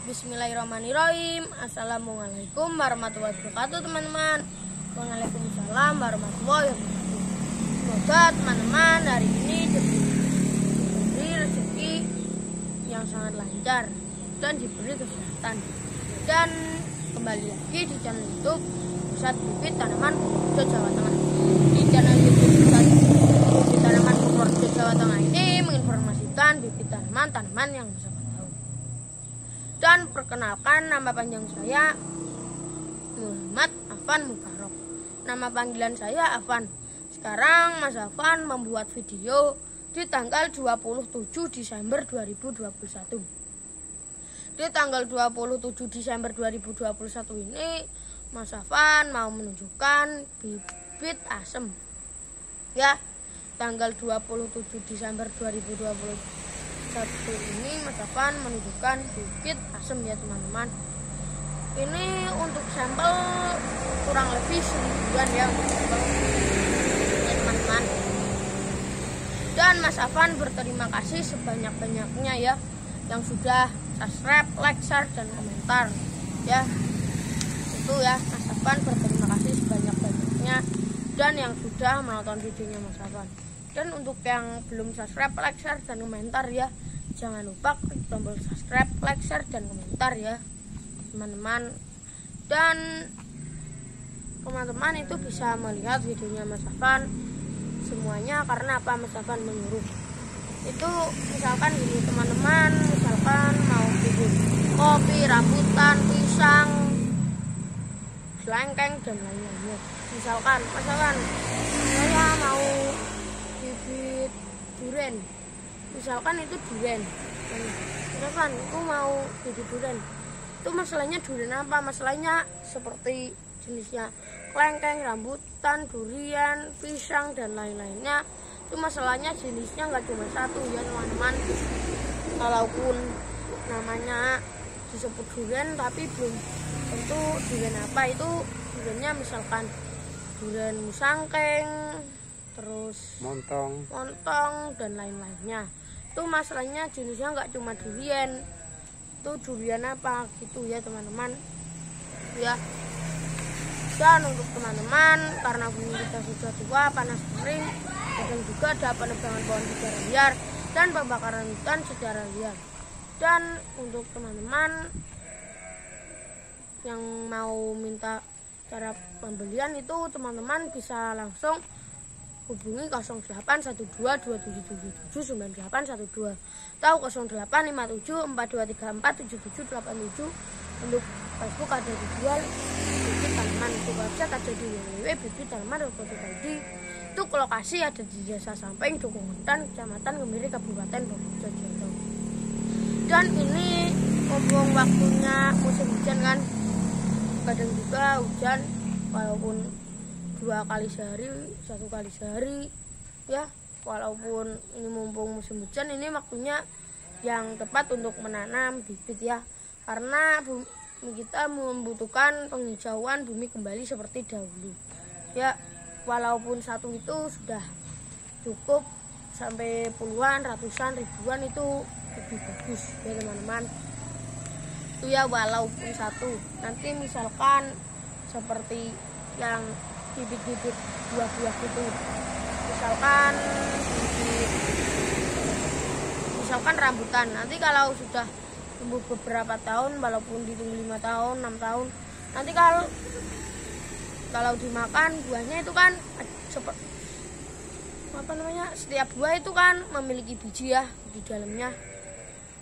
Bismillahirrahmanirrahim. Assalamualaikum warahmatullahi wabarakatuh teman-teman. Waalaikumsalam warahmatullahi wabarakatuh. Semoga teman-teman hari ini diberi rezeki yang sangat lancar dan diberi kesehatan. Dan kembali lagi di channel YouTube Pusat Bibit Tanaman Purworejo Jawa Tengah. Di channel YouTube Pusat Bibit Tanaman Purworejo Jawa Tengah ini menginformasikan bibit tanaman yang bisa. Dan perkenalkan, nama panjang saya Muhammad Afan Mubarok. Nama panggilan saya Afan. Sekarang Mas Afan membuat video di tanggal 27 Desember 2021. Di tanggal 27 Desember 2021 ini Mas Afan mau menunjukkan bibit asem. Ya, tanggal 27 Desember 2021 ini Mas Afan menunjukkan bibit asem ya teman-teman. Ini untuk sampel kurang lebih 1000-an ya teman-teman. Dan Mas Afan berterima kasih sebanyak-banyaknya ya yang sudah subscribe, like, share, dan komentar ya. Itu ya, Mas Afan berterima kasih sebanyak-banyaknya dan yang sudah menonton videonya Mas Afan. Dan untuk yang belum subscribe, like, share, dan komentar ya, jangan lupa klik tombol subscribe, like, share, dan komentar ya teman-teman. Dan teman-teman itu bisa melihat videonya Mas Afan semuanya karena apa Mas Afan menyuruh. Itu misalkan gini teman-teman, misalkan mau bikin kopi, rambutan, pisang, selengkeng, dan lain-lainnya. Misalkan saya mau bibit durian, misalkan itu durian, misalkan aku mau bibit durian, itu masalahnya durian apa? Masalahnya seperti jenisnya kelengkeng, rambutan, durian, pisang, dan lain-lainnya. Itu masalahnya jenisnya nggak cuma satu ya teman-teman. Kalaupun namanya disebut durian tapi belum tentu durian apa. Itu duriannya misalkan durian musangkeng, terus montong dan lain-lainnya. Itu masalahnya jenisnya nggak cuma durian, itu durian apa gitu ya teman-teman ya. Dan untuk teman-teman, karena bumi kita sudah tua, panas kering, kadang juga ada penebangan pohon secara liar dan pembakaran hutan secara liar. Dan untuk teman-teman yang mau minta cara pembelian itu teman-teman bisa langsung hubungi 081227779812 atau 085742347787. Untuk Facebook ada dijual bibit tanaman, untuk website ada di www.bibittanaman.co.id. Itu lokasi ada di Desa Samping, Dukungan, Kecamatan Kemiri, Kabupaten Purworejo, Jawa Tengah. Dan ini mumpung waktunya musim hujan kan, kadang juga hujan walaupun 2 kali sehari, 1 kali sehari ya. Walaupun ini mumpung musim hujan, ini waktunya yang tepat untuk menanam bibit ya, karena kita membutuhkan penghijauan bumi kembali seperti dahulu ya. Walaupun satu itu sudah cukup, sampai puluhan, ratusan, ribuan itu lebih bagus ya teman-teman. Itu ya walaupun satu. Nanti misalkan seperti yang bibit-bibit buah-buah gitu, misalkan rambutan, nanti kalau sudah tumbuh beberapa tahun, walaupun ditunggu 5 tahun, 6 tahun, nanti kalau dimakan buahnya itu kan setiap buah itu kan memiliki biji ya di dalamnya.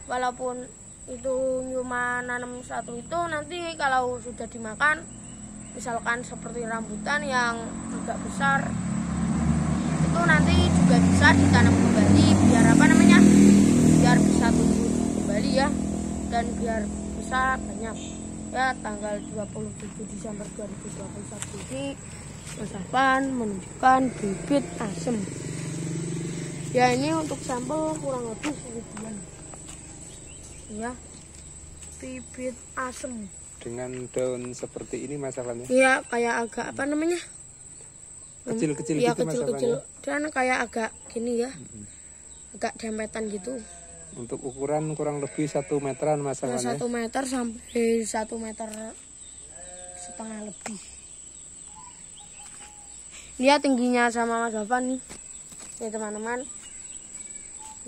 Walaupun itu cuma nanam satu, itu nanti kalau sudah dimakan, misalkan seperti rambutan yang agak besar, itu nanti juga bisa ditanam kembali biar bisa tumbuh kembali ya, dan biar bisa banyak ya. Tanggal 27 Desember 2021 ini Mas Afan menunjukkan bibit asem ya. Ini untuk sampel kurang lebih 1000-an ya, bibit asem dengan daun seperti ini Mas Afan ya? Iya, kayak agak kecil-kecil ya, gitu kecil-kecil dan kayak agak gini ya, agak dempetan gitu Untuk ukuran kurang lebih 1 meteran Mas Ya, Afan ya. 1 meter sampai 1,5 meter lebih. Lihat tingginya sama Mas Afan nih. Nih teman-teman.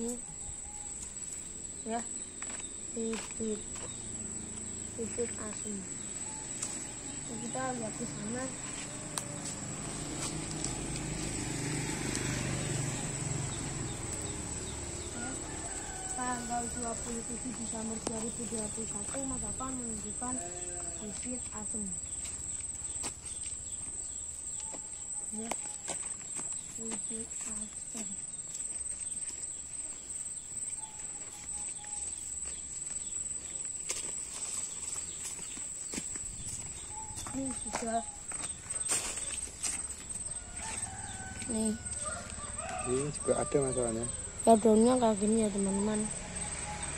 Nih. Ya. Bibit asem. Nah, kita lihat di sana. Tanggal 27 Desember 2021 Mas Afan menunjukkan bibit asem. Ya. Bibit asem. Ini sudah. Nih. Ini juga ada Mas Afan ya. Ya daunnya kayak gini ya teman-teman.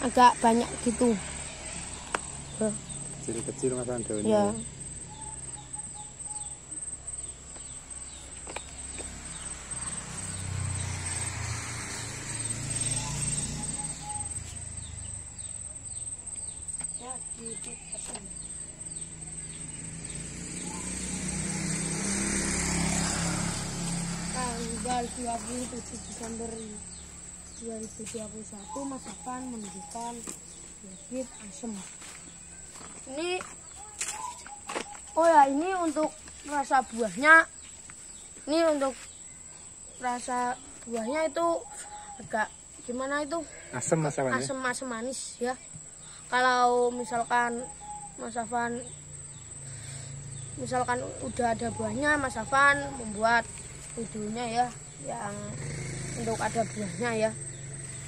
Agak banyak gitu. Kecil-kecil Mas Afan daunnya. Ya. Ya, bibit asem. Tanggal 27 Desember 2021 Mas Afan menunjukkan bibit asem. Ini ini untuk rasa buahnya. Ini untuk rasa buahnya itu agak gimana itu? Asam Mas Afan ya. Asem manis ya. Kalau misalkan Mas Afan udah ada buahnya, Mas Afan membuat videonya ya yang untuk ada buahnya ya.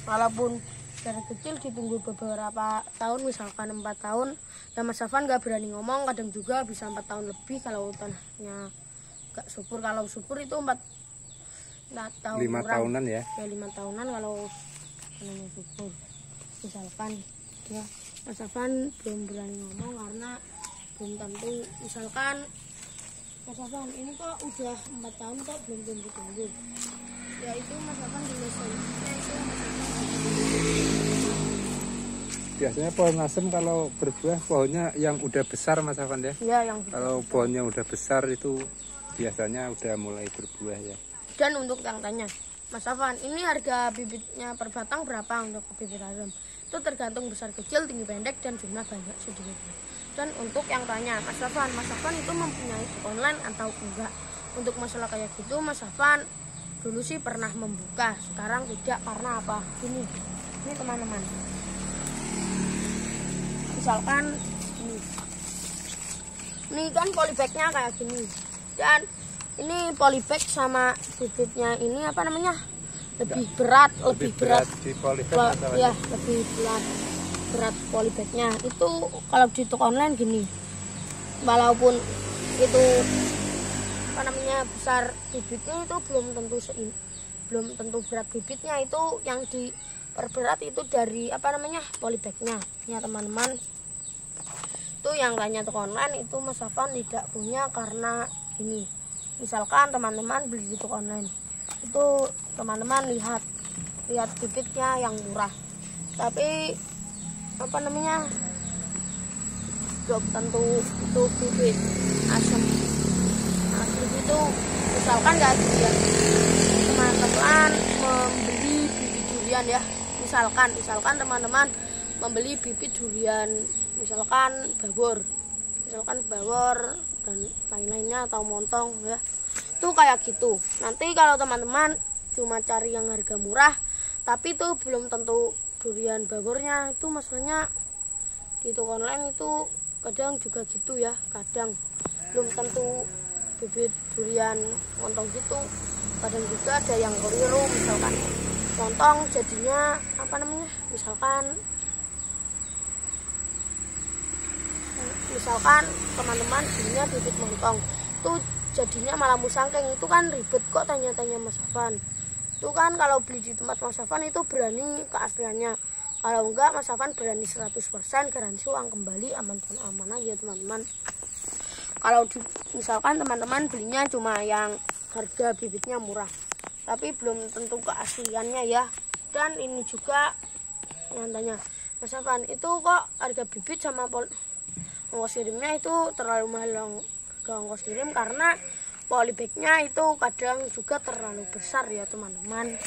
Walaupun dari kecil ditunggu beberapa tahun, misalkan 4 tahun, ya Mas Afan nggak berani ngomong, kadang juga bisa 4 tahun lebih kalau tanahnya nggak subur. Kalau subur itu 4 tahun 5 tahunan ya. Ya 5 tahunan kalau tanahnya subur. Misalkan ya Mas Afan belum berani ngomong karena belum tentu. Misalkan Mas Afan ini kok udah 4 tahun kok belum tentu tumbuh. Ya itu Mas Afan di selanjutnya itu Mas Afan. Biasanya pohon asem kalau berbuah pohonnya yang udah besar Mas Afan ya. Ya yang Kalau pohonnya udah besar itu biasanya udah mulai berbuah ya. Dan untuk yang tanya, Mas Afan, ini harga bibitnya per batang berapa untuk bibit asem? Itu tergantung besar kecil, tinggi pendek, dan jumlah banyak sedikit. Dan untuk yang tanya, Mas Afan itu mempunyai online atau enggak? Untuk masalah kayak gitu, Mas Afan dulu sih pernah membuka, sekarang tidak. Karena apa? Ini teman-teman. Misalkan ini kan polybagnya kayak gini, dan ini polybag sama bibitnya ini apa namanya lebih berat di polybag ya, lebih berat polybagnya. Itu kalau di toko online gini, walaupun itu apa namanya besar bibitnya, itu belum tentu berat bibitnya. Itu yang diperberat itu dari apa namanya polybagnya ya teman-teman. Itu yang tanya toko online itu Mas Afan tidak punya karena ini. Misalkan teman-teman beli di toko online, itu teman-teman lihat bibitnya yang murah, tapi apa namanya belum tentu itu bibit asem. Nah, itu misalkan nggak ada teman-teman membeli bibit durian ya, misalkan teman-teman membeli bibit durian, misalkan bawor dan lain-lainnya atau montong ya, itu kayak gitu. Nanti kalau teman-teman cuma cari yang harga murah tapi itu belum tentu durian bawornya, itu maksudnya di toko online itu kadang juga gitu ya, kadang belum tentu bibit durian montong gitu. Kadang juga ada yang keliru, misalkan montong jadinya apa namanya misalkan teman-teman belinya bibit montong itu jadinya malah musangkeng. Itu kan ribet kok tanya-tanya Mas Afan. Itu kan kalau beli di tempat Mas Afan itu berani keasliannya, kalau enggak Mas Afan berani 100% garansi uang kembali, aman dan aman aja teman-teman. Kalau misalkan teman-teman belinya cuma yang harga bibitnya murah tapi belum tentu keasliannya ya. Dan ini juga yang tanya, Mas Afan, itu kok harga bibit sama ongkos kirimnya itu terlalu mahal harga ongkos kirim karena polybagnya itu kadang juga terlalu besar ya teman-teman.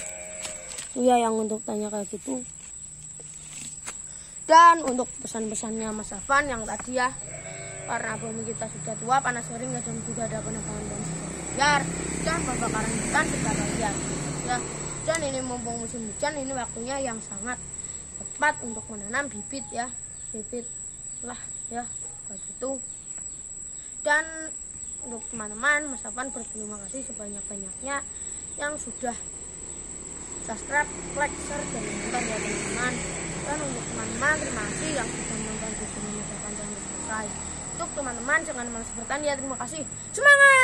Iya yang untuk tanya kayak gitu. Dan untuk pesan-pesannya Mas Afan yang tadi ya, karena bumi kita sudah tua, panas sering dan juga ada penebangan dan segar dan pembakaran hutan sudah bayar ya. Dan ini mumpung musim hujan, ini waktunya yang sangat tepat untuk menanam bibit ya, bibit lah ya begitu. Dan untuk teman-teman, Mas Afan berterima kasih sebanyak-banyaknya yang sudah subscribe, like, share, dan menonton ya teman-teman. Dan untuk teman-teman, terima kasih yang sudah menonton video Mas Afan sampai selesai. Untuk teman-teman, jangan malas bertanya. Terima kasih. Semangat!